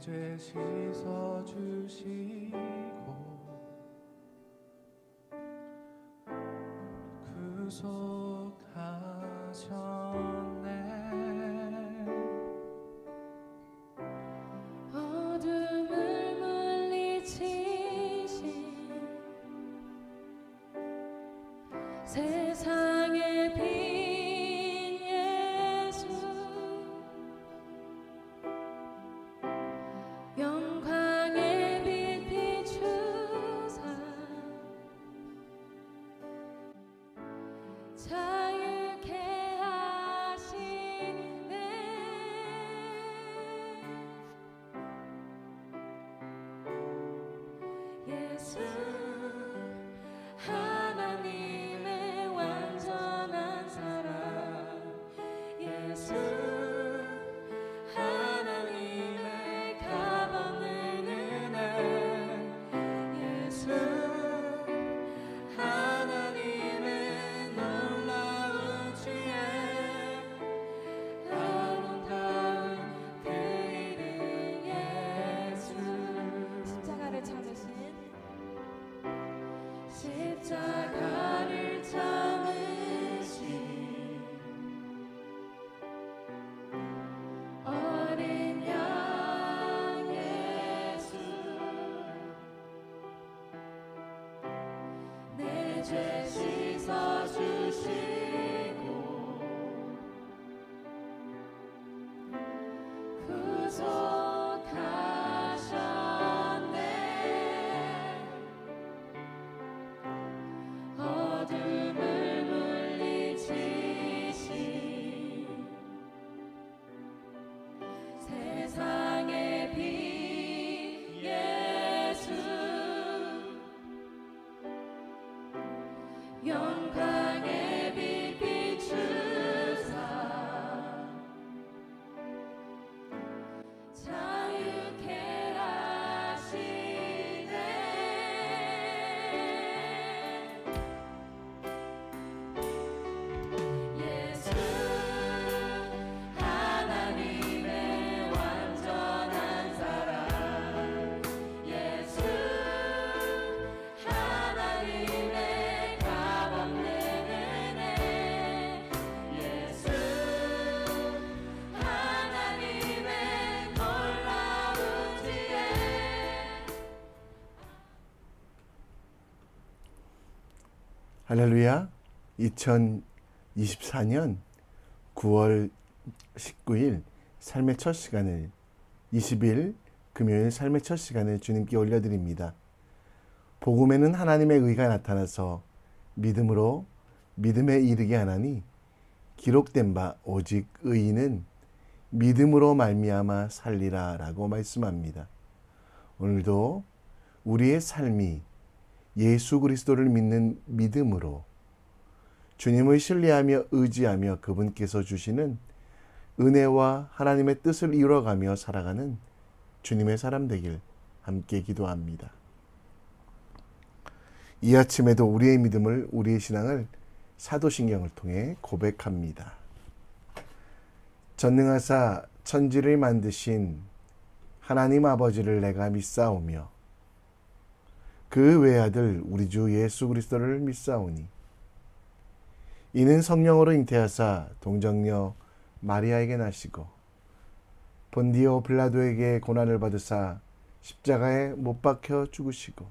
죄 씻어주시고 구속하셨네. 어둠을 물리치신 세상의 빛 예수, 영광의 빛 비추사 자유케 하시네. 예수 하나님의 완전한 사랑, 예수 하나님의 값없는 은혜, 예수 하나님의 놀라운 지혜, 아름다운 그 이름 예수. 십자가를 참으신 십자가를 참으신 어린 양 예수, 내 죄 씻어주시고 구속하셨네. 어둠을 물리치신 세상의 빛 예수, 영광의 빛 비추사 자유케 하시네. 예수 하나님의 완전한 사랑, 예수 하나님의 값없는 은혜, 예수 하나님의 놀라운 지혜. 할렐루야. 2024년 9월 19일 삶의 첫 시간을, 20일 금요일 삶의 첫 시간을 주님께 올려드립니다. 복음에는 하나님의 의가 나타나서 믿음으로 믿음에 이르게 하나니 기록된 바 오직 의인은 믿음으로 말미암아 살리라 라고 말씀합니다. 오늘도 우리의 삶이 예수 그리스도를 믿는 믿음으로 주님을 신뢰하며 의지하며 그분께서 주시는 은혜와 하나님의 뜻을 이루어가며 살아가는 주님의 사람 되길 함께 기도합니다. 이 아침에도 우리의 믿음을, 우리의 신앙을 사도신경을 통해 고백합니다. 전능하사 천지를 만드신 하나님 아버지를 내가 믿사오며 그 외아들 우리 주 예수 그리스도를 믿사오니 이는 성령으로 잉태하사 동정녀 마리아에게 나시고 본디오 빌라도에게 고난을 받으사 십자가에 못 박혀 죽으시고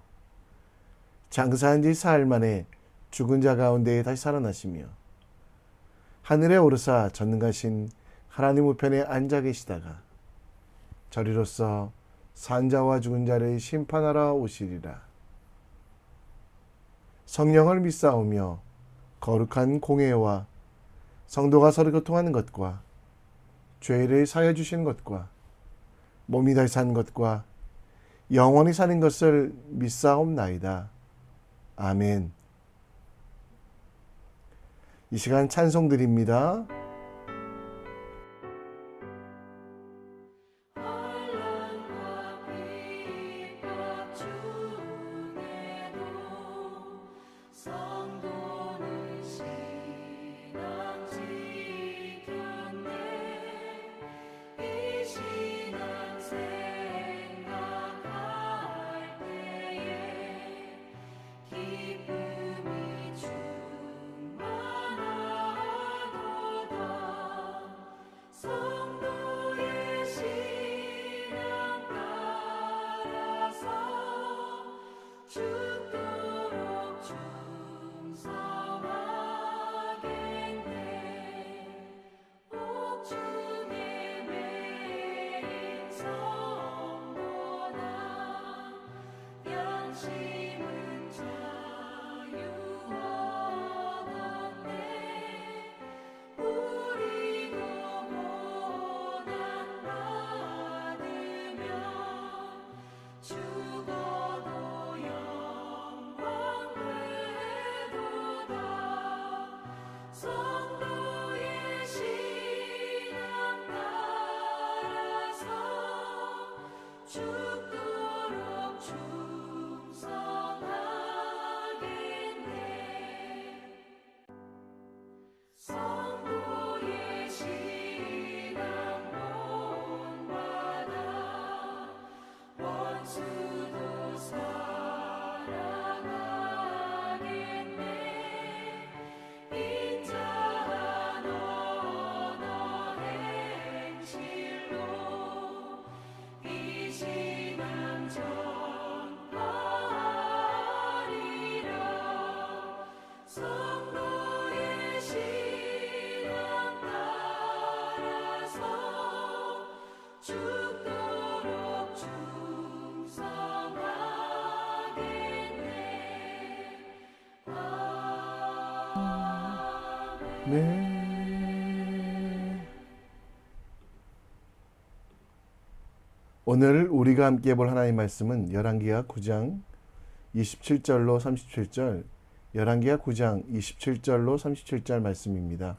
장사한 지 사흘 만에 죽은 자 가운데 다시 살아나시며 하늘에 오르사 전능하신 하나님 우편에 앉아 계시다가 저리로서 산자와 죽은 자를 심판하러 오시리라. 성령을 믿사오며 거룩한 공회와 성도가 서로 교통하는 것과 죄를 사하여 주시는 것과 몸이 다시 산 것과 영원히 사는 것을 믿사옵나이다. 아멘. 이 시간 찬송 드립니다. 신앙 오늘 우리가 함께 볼 하나님의 말씀은 열왕기하 9장 27절로 37절, 열왕기하 9장 27절로 37절 말씀입니다.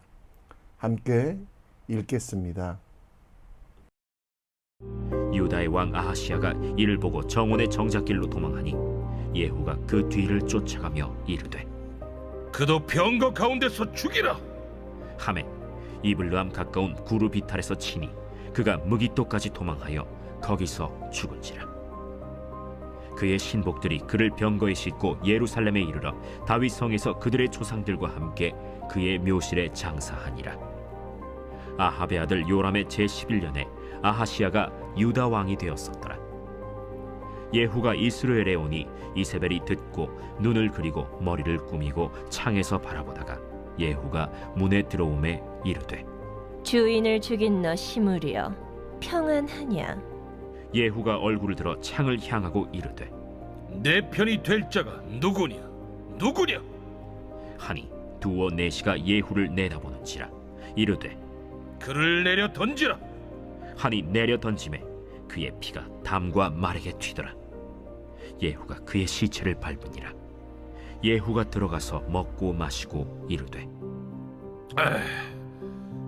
함께 읽겠습니다. 유다의 왕 아하시야가 이를 보고 정원의 정작길로 도망하니 예후가 그 뒤를 쫓아가며 이르되 그도 병거 가운데서 죽이라. 하매 이블르함 가까운 구르 비탈에서 치니 그가 무기토까지 도망하여 거기서 죽은지라. 그의 신복들이 그를 병거에 싣고 예루살렘에 이르러 다윗 성에서 그들의 조상들과 함께 그의 묘실에 장사하니라. 아합의 아들 요람의 제11년에 아하시야가 유다 왕이 되었었더라. 예후가 이스라엘에 오니 이세벨이 듣고 눈을 그리고 머리를 꾸미고 창에서 바라보다가 예후가 문에 들어오매 이르되 주인을 죽인 너 시므리여 평안하냐? 예후가 얼굴을 들어 창을 향하고 이르되 내 편이 될 자가 누구냐? 누구냐? 하니 두어 내시가 예후를 내다보는지라. 이르되 그를 내려 던지라. 하니 내려 던짐에 그의 피가 담과 말에게 튀더라. 예후가 그의 시체를 밟으니라. 예후가 들어가서 먹고 마시고 이르되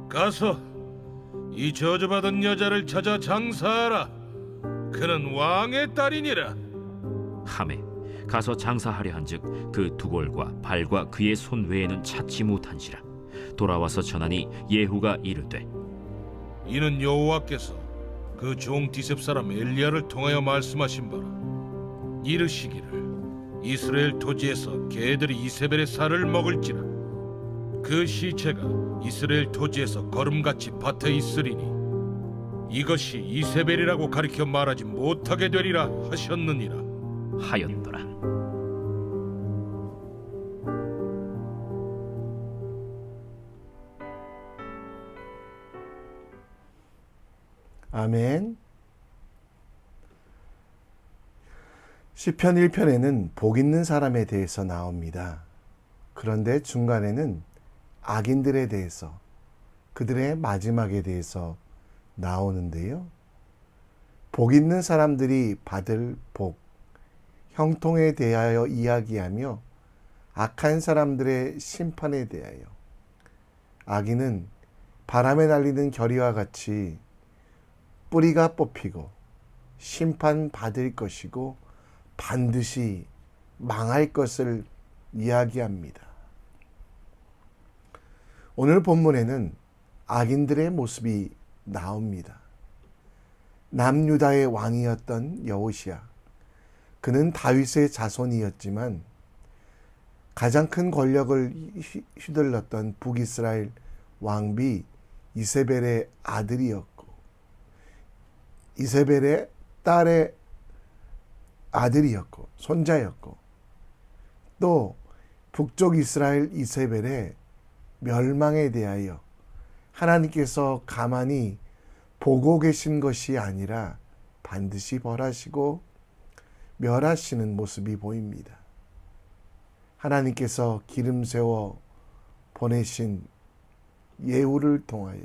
가서 이 저주받은 여자를 찾아 장사하라. 그는 왕의 딸이니라. 하매 가서 장사하려 한즉 그 두골과 발과 그의 손 외에는 찾지 못한지라. 돌아와서 전하니 예후가 이르되 이는 여호와께서 그 종 디셉 사람 엘리야를 통하여 말씀하신 바라. 이르시기를 이스라엘 토지에서 개들이 이세벨의 살을 먹을지라. 그 시체가 이스라엘 토지에서 거름같이 밭에 있으리니 이것이 이세벨이라고 가리켜 말하지 못하게 되리라 하셨느니라 하였더라. 아멘. 시편 1편에는 복 있는 사람에 대해서 나옵니다. 그런데 중간에는 악인들에 대해서, 그들의 마지막에 대해서 나오는데요. 복 있는 사람들이 받을 복, 형통에 대하여 이야기하며 악한 사람들의 심판에 대하여, 악인은 바람에 날리는 결의와 같이 뿌리가 뽑히고 심판받을 것이고 반드시 망할 것을 이야기합니다. 오늘 본문에는 악인들의 모습이 나옵니다. 남유다의 왕이었던 여호시아, 그는 다윗의 자손이었지만 가장 큰 권력을 휘둘렀던 북이스라엘 왕비 이세벨의 아들이었고 이세벨의 딸의 아들이었고 손자였고 또 북쪽 이스라엘 이세벨의 멸망에 대하여 하나님께서 가만히 보고 계신 것이 아니라 반드시 벌하시고 멸하시는 모습이 보입니다. 하나님께서 기름 세워 보내신 예후를 통하여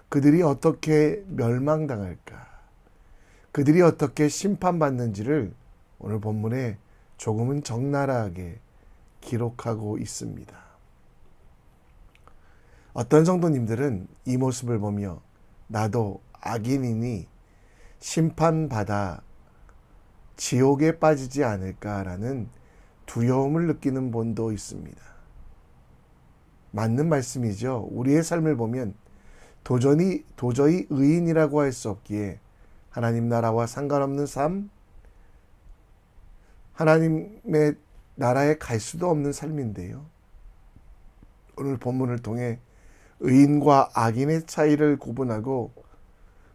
그들이 어떻게 멸망당할까, 그들이 어떻게 심판받는지를 오늘 본문에 조금은 적나라하게 기록하고 있습니다. 어떤 성도님들은 이 모습을 보며 나도 악인이니 심판받아 지옥에 빠지지 않을까라는 두려움을 느끼는 분도 있습니다. 맞는 말씀이죠. 우리의 삶을 보면 도저히 의인이라고 할 수 없기에 하나님 나라와 상관없는 삶, 하나님의 나라에 갈 수도 없는 삶인데요. 오늘 본문을 통해 의인과 악인의 차이를 구분하고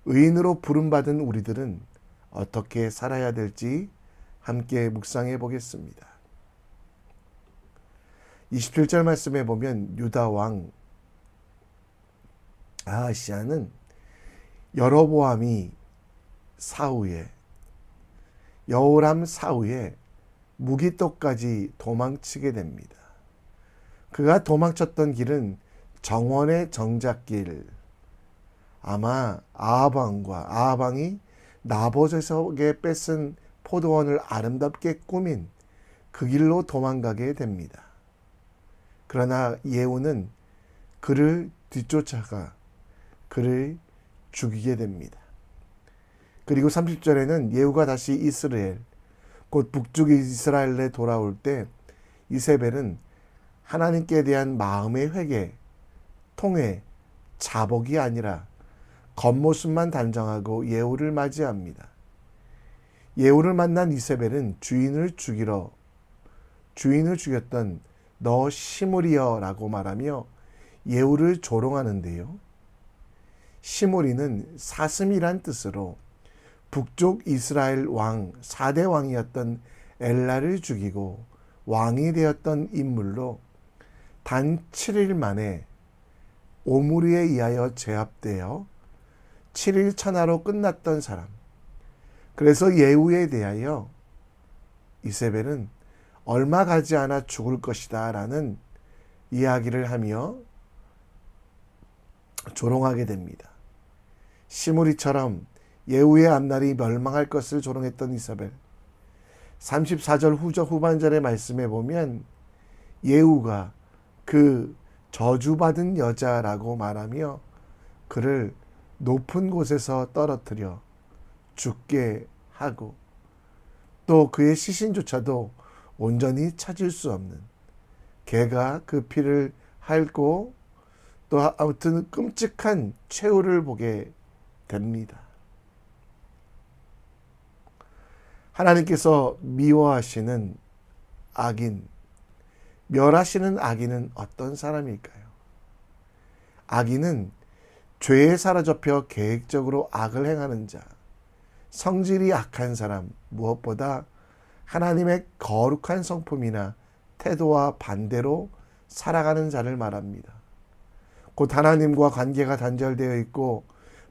의인으로 부름받은 우리들은 어떻게 살아야 될지 함께 묵상해 보겠습니다. 27절 말씀에 보면 유다 왕 아하시야는 여로보암이 사후에 여호람 사후에 무기토까지 도망치게 됩니다. 그가 도망쳤던 길은 정원의 정작길. 아마 아하방이 나봇에게 뺏은 포도원을 아름답게 꾸민 그 길로 도망가게 됩니다. 그러나 예후는 그를 뒤쫓아가 그를 죽이게 됩니다. 그리고 30절에는 예후가 다시 이스라엘, 곧 북쪽 이스라엘에 돌아올 때 이세벨은 하나님께 대한 마음의 회개, 통회, 자복이 아니라 겉모습만 단정하고 예후를 맞이합니다. 예후를 만난 이세벨은 주인을 죽였던 너 시므리여라고 말하며 예후를 조롱하는데요. 시므리는 사슴이란 뜻으로 북쪽 이스라엘 왕 4대 왕이었던 엘라를 죽이고 왕이 되었던 인물로 단 7일 만에 오므리에 의하여 제압되어 7일 천하로 끝났던 사람. 그래서 예후에 대하여 이세벨은 얼마 가지 않아 죽을 것이다 라는 이야기를 하며 조롱하게 됩니다. 시므리처럼 예후의 앞날이 멸망할 것을 조롱했던 이세벨. 34절 후반절의 말씀에 보면 예후가 그 저주받은 여자라고 말하며 그를 높은 곳에서 떨어뜨려 죽게 하고 또 그의 시신조차도 온전히 찾을 수 없는, 개가 그 피를 핥고 또 아무튼 끔찍한 최후를 보게 됩니다. 하나님께서 미워하시는 악인, 멸하시는 악인은 어떤 사람일까요? 악인은 죄에 사로잡혀 계획적으로 악을 행하는 자, 성질이 악한 사람, 무엇보다 하나님의 거룩한 성품이나 태도와 반대로 살아가는 자를 말합니다. 곧 하나님과 관계가 단절되어 있고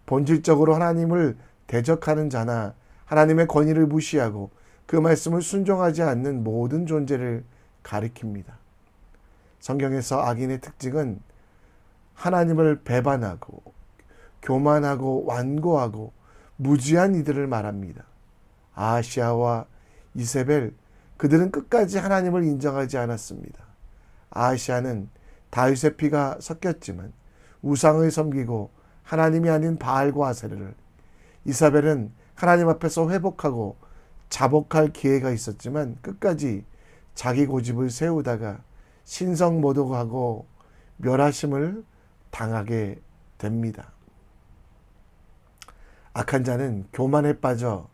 본질적으로 하나님을 대적하는 자나 하나님의 권위를 무시하고 그 말씀을 순종하지 않는 모든 존재를 가리킵니다. 성경에서 악인의 특징은 하나님을 배반하고 교만하고 완고하고 무지한 이들을 말합니다. 아하시아와 이세벨, 그들은 끝까지 하나님을 인정하지 않았습니다. 아하시아는 다윗의 피가 섞였지만 우상을 섬기고 하나님이 아닌 바알과 아세르를, 이사벨은 하나님 앞에서 회복하고 자복할 기회가 있었지만 끝까지 자기 고집을 세우다가 신성모독하고 멸하심을 당하게 됩니다. 악한 자는 교만에 빠져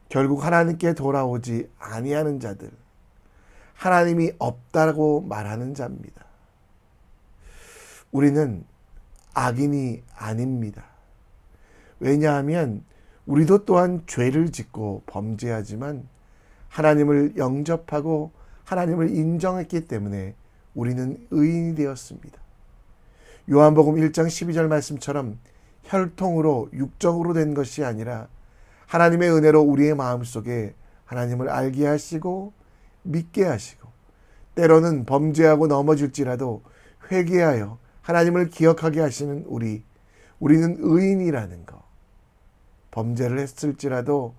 결국 하나님께 돌아오지 아니하는 자들, 하나님이 없다고 말하는 자입니다. 우리는 악인이 아닙니다. 왜냐하면 우리도 또한 죄를 짓고 범죄하지만 하나님을 영접하고 하나님을 인정했기 때문에 우리는 의인이 되었습니다. 요한복음 1장 12절 말씀처럼 혈통으로 육정으로 된 것이 아니라 하나님의 은혜로 우리의 마음속에 하나님을 알게 하시고 믿게 하시고 때로는 범죄하고 넘어질지라도 회개하여 하나님을 기억하게 하시는 우리는 의인이라는 것. 범죄를 했을지라도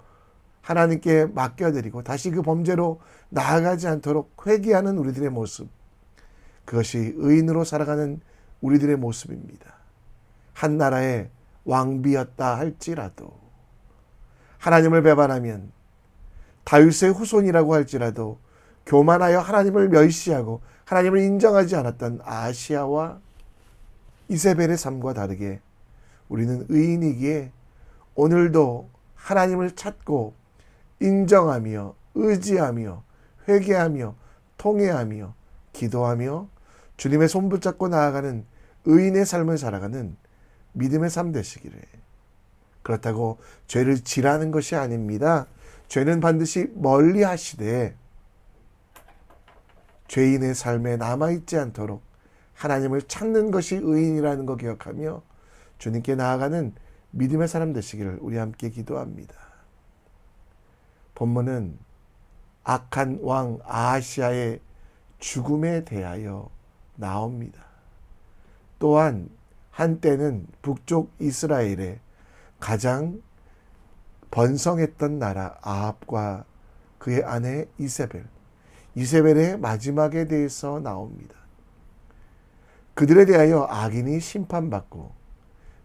하나님께 맡겨드리고 다시 그 범죄로 나아가지 않도록 회개하는 우리들의 모습, 그것이 의인으로 살아가는 우리들의 모습입니다. 한 나라의 왕비였다 할지라도, 하나님을 배반하면 다윗의 후손이라고 할지라도 교만하여 하나님을 멸시하고 하나님을 인정하지 않았던 아하시아와 이세벨의 삶과 다르게 우리는 의인이기에 오늘도 하나님을 찾고 인정하며 의지하며 회개하며 통회하며 기도하며 주님의 손 붙잡고 나아가는 의인의 삶을 살아가는 믿음의 삶 되시기를. 그렇다고 죄를 지라는 것이 아닙니다. 죄는 반드시 멀리 하시되 죄인의 삶에 남아있지 않도록 하나님을 찾는 것이 의인이라는 거 기억하며 주님께 나아가는 믿음의 사람 되시기를 우리 함께 기도합니다. 본문은 악한 왕 아하시아의 죽음에 대하여 나옵니다. 또한 한때는 북쪽 이스라엘의 가장 번성했던 나라 아합과 그의 아내 이세벨의 마지막에 대해서 나옵니다. 그들에 대하여 악인이 심판받고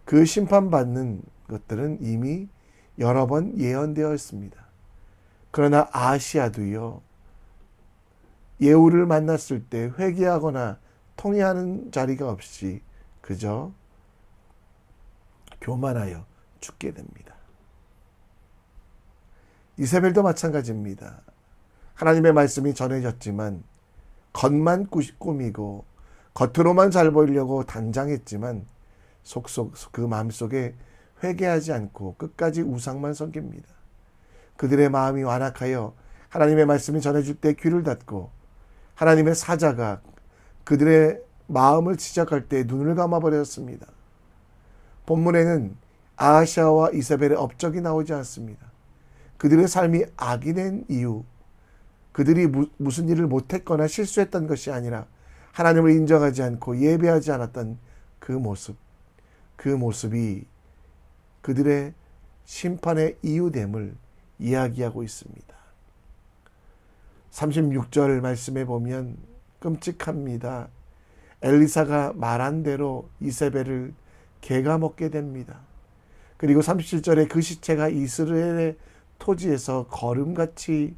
그 심판받는 것들은 이미 여러 번 예언되어 있습니다. 그러나 아시아도요, 예후를 만났을 때 회개하거나 통회하는 자리가 없이 그저 교만하여 죽게 됩니다. 이세벨도 마찬가지입니다. 하나님의 말씀이 전해졌지만 겉만 꾸미고 겉으로만 잘 보이려고 단장했지만 속속 그 마음속에 회개하지 않고 끝까지 우상만 섬깁니다. 그들의 마음이 완악하여 하나님의 말씀이 전해질 때 귀를 닫고 하나님의 사자가 그들의 마음을 지적할 때 눈을 감아버렸습니다. 본문에는 아하시아와 이세벨의 업적이 나오지 않습니다. 그들의 삶이 악이 된 이유, 그들이 무슨 일을 못했거나 실수했던 것이 아니라 하나님을 인정하지 않고 예배하지 않았던 그 모습이 그들의 심판의 이유됨을 이야기하고 있습니다. 36절 말씀에 보면 끔찍합니다. 엘리사가 말한 대로 이세벨을 개가 먹게 됩니다. 그리고 37절에 그 시체가 이스라엘의 토지에서 거름같이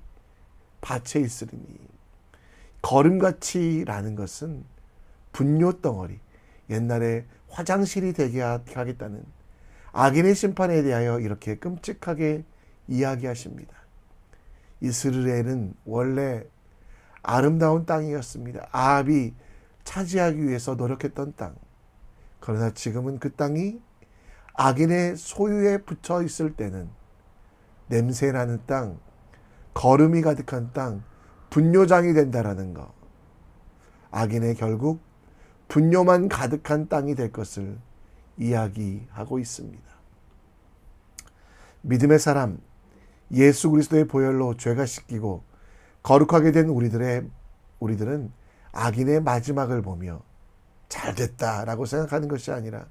받쳐 있으리니, 거름같이라는 것은 분뇨 덩어리, 옛날에 화장실이 되게 하겠다는 악인의 심판에 대하여 이렇게 끔찍하게 이야기하십니다. 이스라엘은 원래 아름다운 땅이었습니다. 아합이 차지하기 위해서 노력했던 땅. 그러나 지금은 그 땅이 악인의 소유에 붙어 있을 때는 냄새나는 땅, 거름이 가득한 땅, 분뇨장이 된다라는 것. 악인의 결국 분뇨만 가득한 땅이 될 것을 이야기하고 있습니다. 믿음의 사람, 예수 그리스도의 보혈로 죄가 씻기고 거룩하게 된 우리들은 악인의 마지막을 보며 잘됐다라고 생각하는 것이 아니라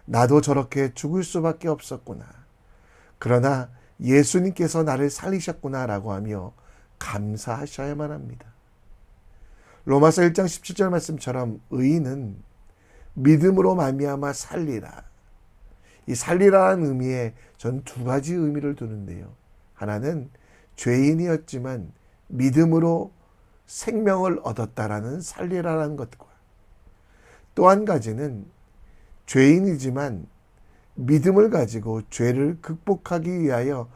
나도 저렇게 죽을 수밖에 없었구나. 그러나 예수님께서 나를 살리셨구나라고 하며 감사하셔야만 합니다. 로마서 1장 17절 말씀처럼 의인은 믿음으로 말미암아 살리라. 이 살리라는 의미에 전 두 가지 의미를 두는데요. 하나는 죄인이었지만 믿음으로 생명을 얻었다라는 살리라는 것과, 또 한 가지는 죄인이지만 믿음을 가지고 죄를 극복하기 위하여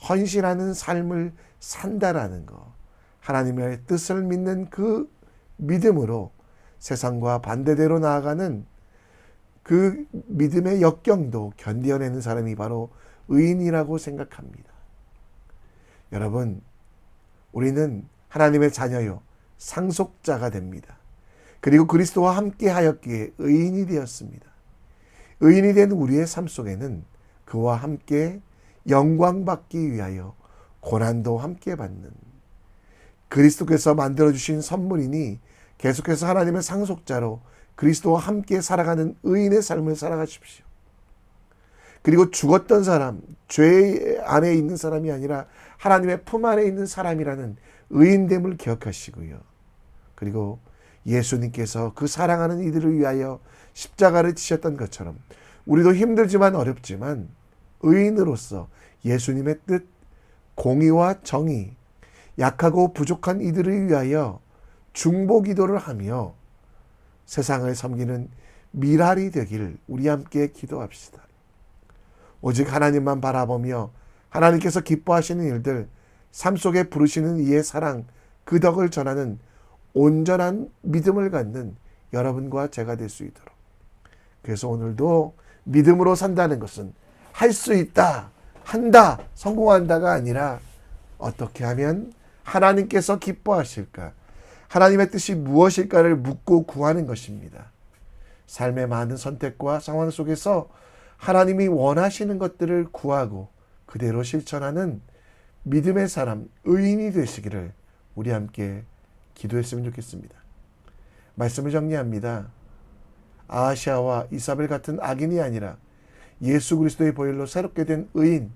헌신하는 삶을 산다라는 것. 하나님의 뜻을 믿는 그 믿음으로 세상과 반대대로 나아가는 그 믿음의 역경도 견뎌내는 사람이 바로 의인이라고 생각합니다. 여러분, 우리는 하나님의 자녀요, 상속자가 됩니다. 그리고 그리스도와 함께 하였기에 의인이 되었습니다. 의인이 된 우리의 삶 속에는 그와 함께 영광받기 위하여 고난도 함께 받는 그리스도께서 만들어주신 선물이니 계속해서 하나님의 상속자로 그리스도와 함께 살아가는 의인의 삶을 살아가십시오. 그리고 죽었던 사람, 죄 안에 있는 사람이 아니라 하나님의 품 안에 있는 사람이라는 의인됨을 기억하시고요. 그리고 예수님께서 그 사랑하는 이들을 위하여 십자가를 지셨던 것처럼 우리도 힘들지만 어렵지만 의인으로서 예수님의 뜻, 공의와 정의, 약하고 부족한 이들을 위하여 중보기도를 하며 세상을 섬기는 미랄이 되길 우리 함께 기도합시다. 오직 하나님만 바라보며 하나님께서 기뻐하시는 일들, 삶 속에 부르시는 이의 사랑, 그 덕을 전하는 온전한 믿음을 갖는 여러분과 제가 될 수 있도록. 그래서 오늘도 믿음으로 산다는 것은 할 수 있다, 한다, 성공한다가 아니라 어떻게 하면 하나님께서 기뻐하실까, 하나님의 뜻이 무엇일까를 묻고 구하는 것입니다. 삶의 많은 선택과 상황 속에서 하나님이 원하시는 것들을 구하고 그대로 실천하는 믿음의 사람, 의인이 되시기를 우리 함께 기도했으면 좋겠습니다. 말씀을 정리합니다. 아하시아와 이사벨 같은 악인이 아니라 예수 그리스도의 보혈로 새롭게 된 의인,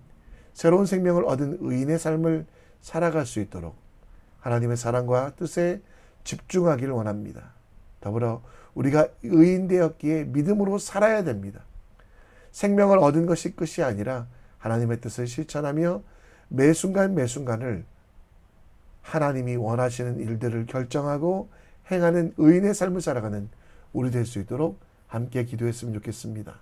새로운 생명을 얻은 의인의 삶을 살아갈 수 있도록 하나님의 사랑과 뜻에 집중하기를 원합니다. 더불어 우리가 의인 되었기에 믿음으로 살아야 됩니다. 생명을 얻은 것이 끝이 아니라 하나님의 뜻을 실천하며 매 순간 매 순간을 하나님이 원하시는 일들을 결정하고 행하는 의인의 삶을 살아가는 우리 될 수 있도록 함께 기도했으면 좋겠습니다.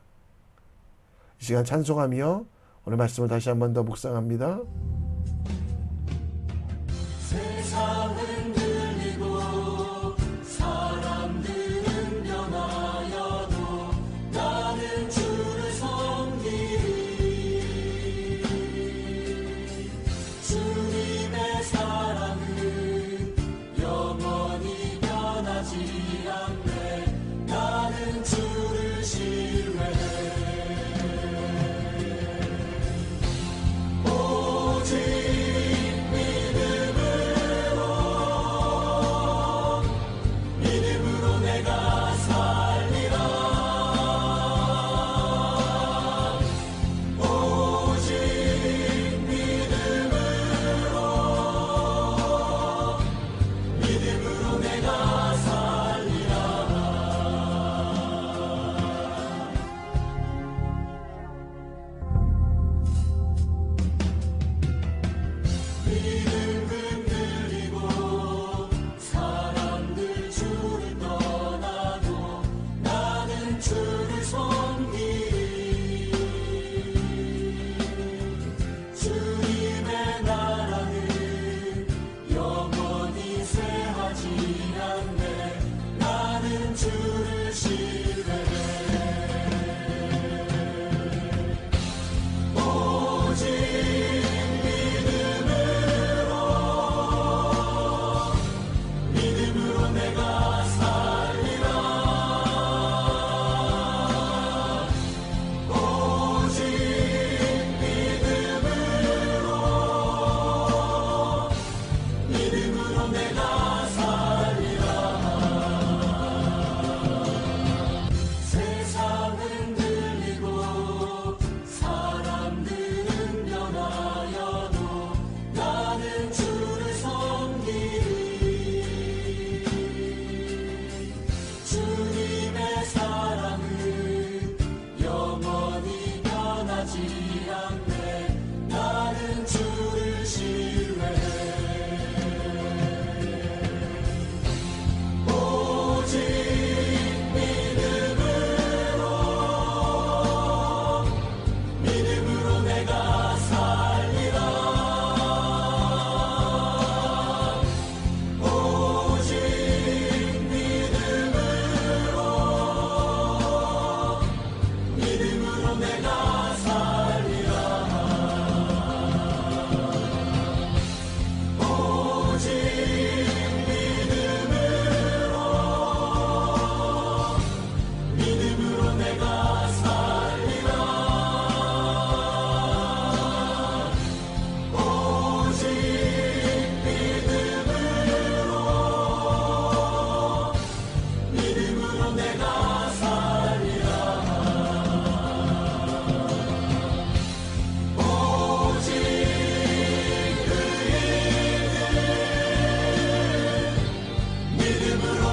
이 시간 찬송하며 오늘 말씀을 다시 한 번 더 묵상합니다. 세상은 들리고 사람들은 변하여도 나는 주를 섬기리. 주님의 사랑은 영원히 변하지 않네. 나는 주를 신뢰해. 오직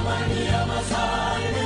말미암아 살게